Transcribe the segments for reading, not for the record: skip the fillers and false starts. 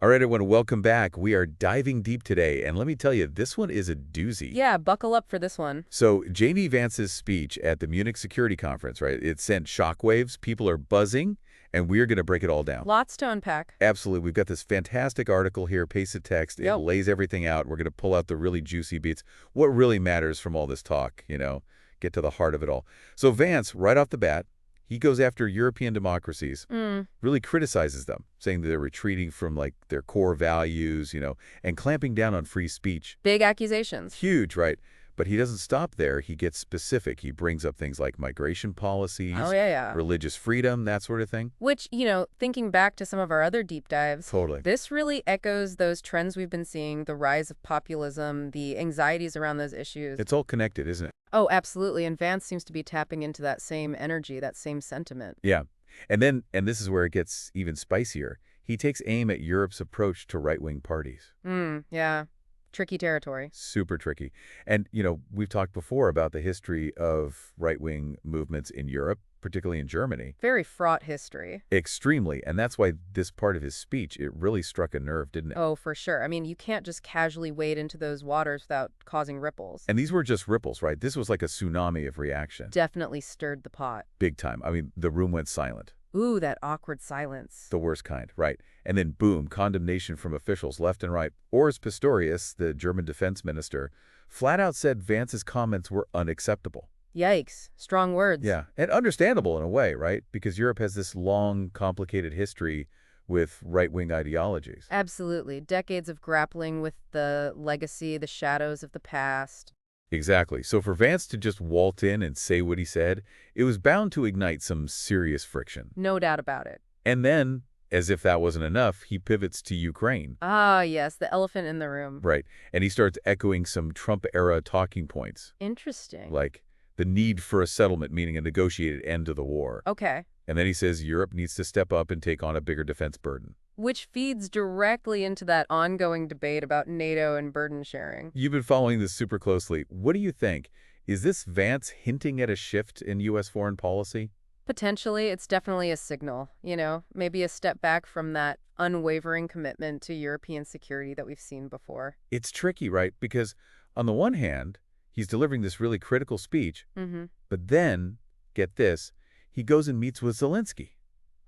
All right, everyone, welcome back. We are diving deep today, and let me tell you, this one is a doozy. Yeah, buckle up for this one. So, JD Vance's speech at the Munich Security Conference, right? It sent shockwaves. People are buzzing, and we're going to break it all down. Lots to unpack. Absolutely. We've got this fantastic article here, pasted text. It Yep. lays everything out. We're going to pull out the really juicy beats. What really matters from all this talk, get to the heart of it all. So, Vance, right off the bat, he goes after European democracies, really criticizes them, saying that they're retreating from, their core values, and clamping down on free speech. Big accusations. Huge, right? But he doesn't stop there. He gets specific. He brings up things like migration policies, Oh, yeah. religious freedom, that sort of thing. Which, thinking back to some of our other deep dives, Totally. this really echoes those trends we've been seeing, the rise of populism, the anxieties around those issues. It's all connected, isn't it? Oh, absolutely. And Vance seems to be tapping into that same energy, that same sentiment. Yeah. And this is where it gets even spicier. He takes aim at Europe's approach to right-wing parties. Yeah. Tricky territory. Super tricky. And, we've talked before about the history of right-wing movements in Europe, particularly in Germany. Very fraught history. Extremely. And that's why this part of his speech, it really struck a nerve, didn't it? Oh, for sure. I mean, you can't just casually wade into those waters without causing ripples. And these were just ripples, right? This was like a tsunami of reaction. Definitely stirred the pot. Big time. I mean, the room went silent. Ooh, that awkward silence. The worst kind, right? And then, boom, condemnation from officials left and right. Urs Pistorius, the German defense minister, flat out said Vance's comments were unacceptable. Yikes. Strong words. Yeah, and understandable in a way, right? Because Europe has this long, complicated history with right-wing ideologies. Absolutely. Decades of grappling with the legacy, the shadows of the past. Exactly. So for Vance to just waltz in and say what he said, it was bound to ignite some serious friction. No doubt about it. And then, as if that wasn't enough, he pivots to Ukraine. Ah, yes, the elephant in the room. Right. And he starts echoing some Trump-era talking points. Interesting. Like the need for a settlement, meaning a negotiated end to the war. Okay. And then he says Europe needs to step up and take on a bigger defense burden. Which feeds directly into that ongoing debate about NATO and burden sharing. You've been following this super closely. What do you think? Is this Vance hinting at a shift in U.S. foreign policy? Potentially, it's definitely a signal, maybe a step back from that unwavering commitment to European security that we've seen before. It's tricky, right? Because on the one hand, he's delivering this really critical speech, but then, get this, he goes and meets with Zelensky.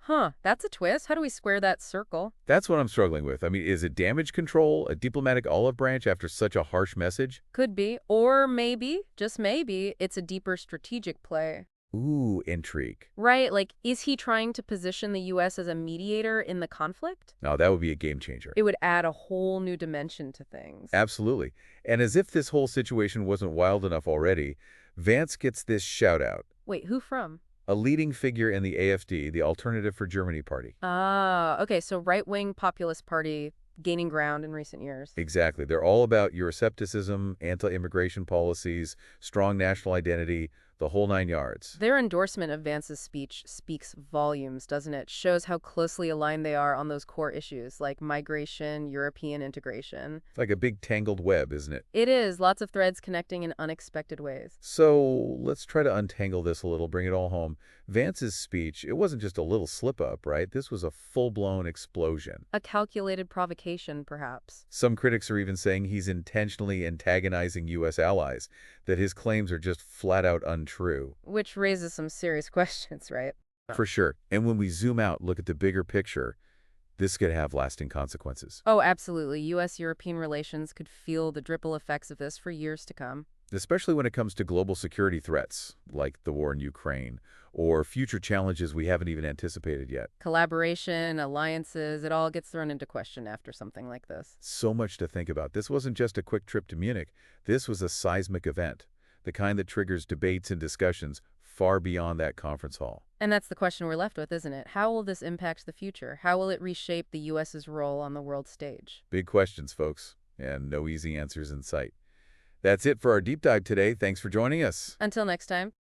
Huh, that's a twist. How do we square that circle? That's what I'm struggling with. I mean, is it damage control, a diplomatic olive branch after such a harsh message? Could be. Or maybe, just maybe, it's a deeper strategic play. Ooh, intrigue. Right, is he trying to position the U.S. as a mediator in the conflict? Now, that would be a game changer. It would add a whole new dimension to things. Absolutely. And as if this whole situation wasn't wild enough already, Vance gets this shout-out. Wait, who from? A leading figure in the AfD, the Alternative for Germany party. Ah, okay, so right-wing populist party gaining ground in recent years. Exactly. They're all about Euroscepticism, anti-immigration policies, strong national identity, the whole 9 yards. Their endorsement of Vance's speech speaks volumes, doesn't it? Shows how closely aligned they are on those core issues like migration, European integration. It's like a big tangled web, isn't it? It is. Lots of threads connecting in unexpected ways. So let's try to untangle this a little, bring it all home. Vance's speech, it wasn't just a little slip-up, right? This was a full-blown explosion. A calculated provocation, perhaps. Some critics are even saying he's intentionally antagonizing U.S. allies, that his claims are just flat-out untrue. Which raises some serious questions, right? For sure. And when we zoom out, look at the bigger picture, this could have lasting consequences. Oh, absolutely. U.S.-European relations could feel the ripple effects of this for years to come. Especially when it comes to global security threats, like the war in Ukraine, or future challenges we haven't even anticipated yet. Collaboration, alliances, it all gets thrown into question after something like this. So much to think about. This wasn't just a quick trip to Munich. This was a seismic event, the kind that triggers debates and discussions far beyond that conference hall. And that's the question we're left with, isn't it? How will this impact the future? How will it reshape the U.S.'s role on the world stage? Big questions, folks, and no easy answers in sight. That's it for our deep dive today. Thanks for joining us. Until next time.